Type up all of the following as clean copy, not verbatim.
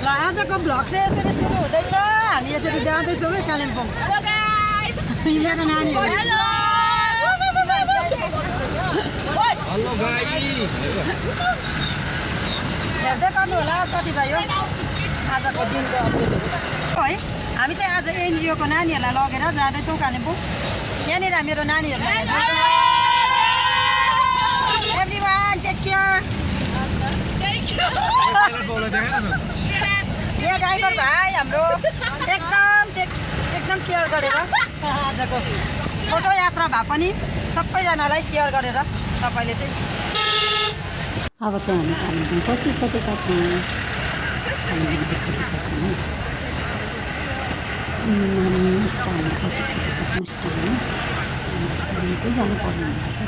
ल आजको भ्लग चाहिँ यसरी सुरु हुँदैछ हामी यसरी जाँदैछौँ है कालिम्पोङ मेरो नानीहरू हेर्दै गर्नु होला साथीभाइ हो आजको दिनको अपडेटहरू है हामी चाहिँ आज एनजिओको नानीहरूलाई लगेर जाँदैछौँ कालिम्पोङ यहाँनिर मेरो नानीहरूलाई एभ्रिवान टेक केयर यहाँ ड्राइभर भाइ हाम्रो एकदम केयर गरेर आजको छोटो यात्रा भए पनि सबैजनालाई केयर गरेर तपाईँले चाहिँ अब चाहिँ हामी कालिम्पोङ पसिसकेका छौँ पसिसकेका छौँ जानुपर्ने हुँदैछ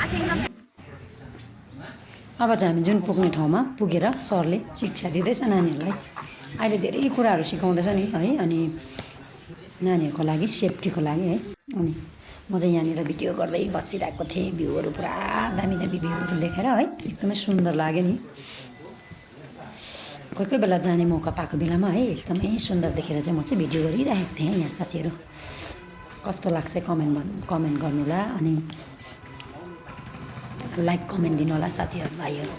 अब चाहिँ हामी जुन पुग्ने ठाउँमा पुगेर सरले शिक्षा दिँदैछ नानीहरूलाई अहिले धेरै कुराहरू सिकाउँदैछ नि है अनि नानीहरूको लागि सेफ्टीको लागि है अनि म चाहिँ यहाँनिर भिडियो गर्दै बसिरहेको थिएँ भ्यूहरू पुरा दामी दामी भ्यूहरू देखेर है एकदमै सुन्दर लाग्यो नि कोही कोही बेला जाने मौका पाएको बेलामा है एकदमै सुन्दर देखेर चाहिँ म चाहिँ भिडियो गरिरहेको थिएँ यहाँ साथीहरू कस्तो लाग्छ कमेन्ट गर्नु होला अनि लाइक कमेन्ट दिनु होला साथीहरू भाइहरू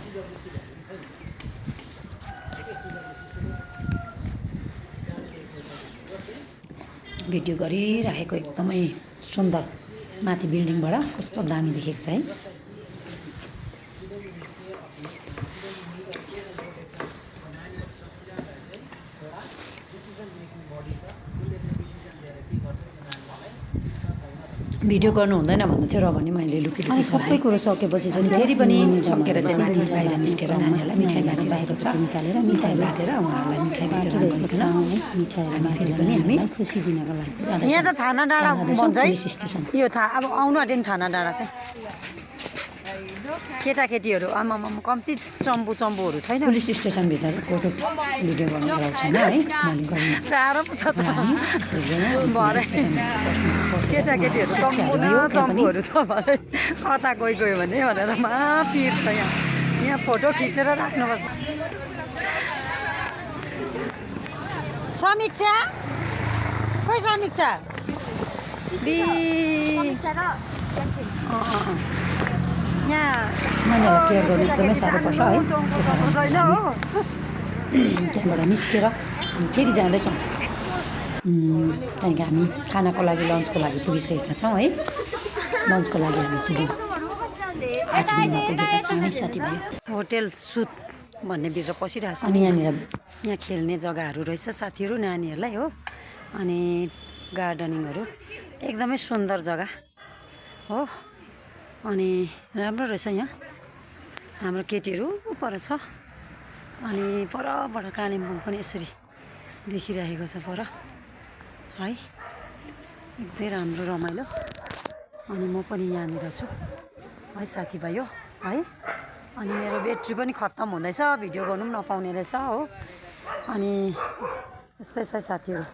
भिडियो गरिरहेको एकदमै सुन्दर माथि बिल्डिङबाट कस्तो दामी देखेको छ है भिडियो गर्नु हुँदैन भन्दै थियो र भने मैले लुकी सबै कुरो सकेपछि चाहिँ फेरि पनि सकेर चाहिँ माथि बाहिर निस्केर नानीहरूलाई मिठाई बाँडिरहेको छ निकालेर मिठाई बाँडेर उहाँहरूलाई मिठाई बाँडेर हामी खुसी दिनको लागि यहाँ त थाना डाँडा पुलिस स्टेसन यो अब आउनु आँटेन थाना डाँडा चाहिँ केटाकेटीहरू आमामा कम्ती चम्पूहरू छैन पुलिस स्टेसनभित्र फोटो भिडियो गर्नु अलाउ छैन है मैले गर्नु साह्रो पो छ त केटाकेटीहरू चम्पूहरू छ भने कता गयो भने भनेर पिर छ यहाँ फोटो खिचेर राख्नुपर्छ समीक्षा खोइ समीक्षा यहाँ नानीहरूलाई केयर गर्नु एकदमै साह्रो पर्छ है त्यहाँबाट निस्केर फेरि जाँदैछौँ त्यहाँदेखि हामी खानाको लागि लन्चको लागि पुगिसकेका छौँ है लन्चको लागि हामी पुग्यौँ 8 बजीमा पुगेका छौँ है साथीभाइ होटेल सुत भन्ने भित्र पसिरहेको छ अनि यहाँनिर यहाँ खेल्ने जग्गाहरू रहेछ साथीहरू नानीहरूलाई हो अनि गार्डनिङहरू एकदमै सुन्दर जग्गा हो अनि राम्रो रहेछ यहाँ हाम्रो केटीहरू पर छ अनि परबाट कालिम्पोङ पनि यसरी देखिरहेको छ पर है एकदमै राम्रो रमाइलो अनि म पनि यहाँनिर छु है साथीभाइ हो है अनि मेरो ब्याट्री पनि खत्तम हुँदैछ भिडियो गर्नु पनि नपाउने रहेछ हो अनि यस्तै छ साथीहरू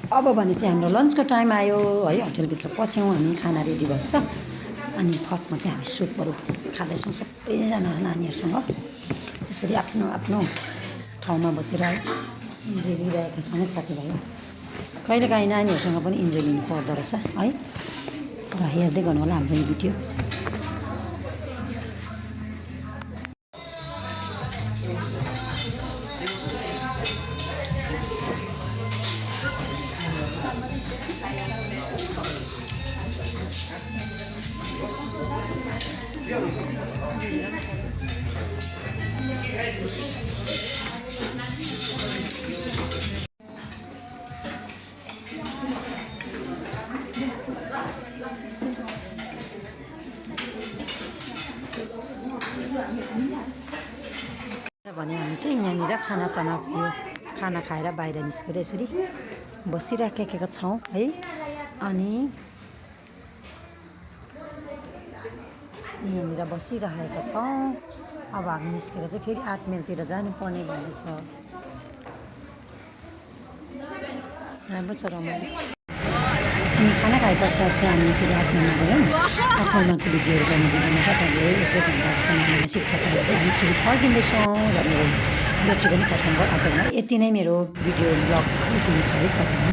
अब भने चाहिँ हाम्रो लन्चको टाइम आयो है होटेलभित्र पस्यौँ हामी खाना रेडी भएछ अनि फर्स्टमा चाहिँ हामी सुपहरू खाँदैछौँ सबैजना नानीहरूसँग यसरी आफ्नो आफ्नो ठाउँमा बसेर हेरिरहेका छौँ साथीभाइ कहिलेकाहीँ नानीहरूसँग पनि इन्जोय लिनु पर्दो रहेछ है र हेर्दै गर्नु होला हाम्रो यो भिडियो भने हामी चाहिँ यहाँनिर खानासाना यो खाना खाएर बाहिर निस्केर यसरी बसिराखेका छौँ है अनि यहाँनिर बसिरहेका छौँ अब हामी निस्केर चाहिँ फेरि 8 माइलतिर जानुपर्ने भन्ने छ राम्रो छ रमाइलो अनि खाना खाए पश्चात चाहिँ हामी फेरि आत्मामा गयौँ। आत्मामा चाहिँ भिडियोहरू गर्नु दिँदैन रहेछ, त्यहाँदेखि 1-2 घन्टा जस्तो नानीलाई शिक्षा पाएर चाहिँ हामी फेरि फर्किँदैछौँ र मेरो ब्याट्री पनि खत्तम भयो। आजको लागि यति नै मेरो भिडियो ब्लग यति नै छ है, सकियो।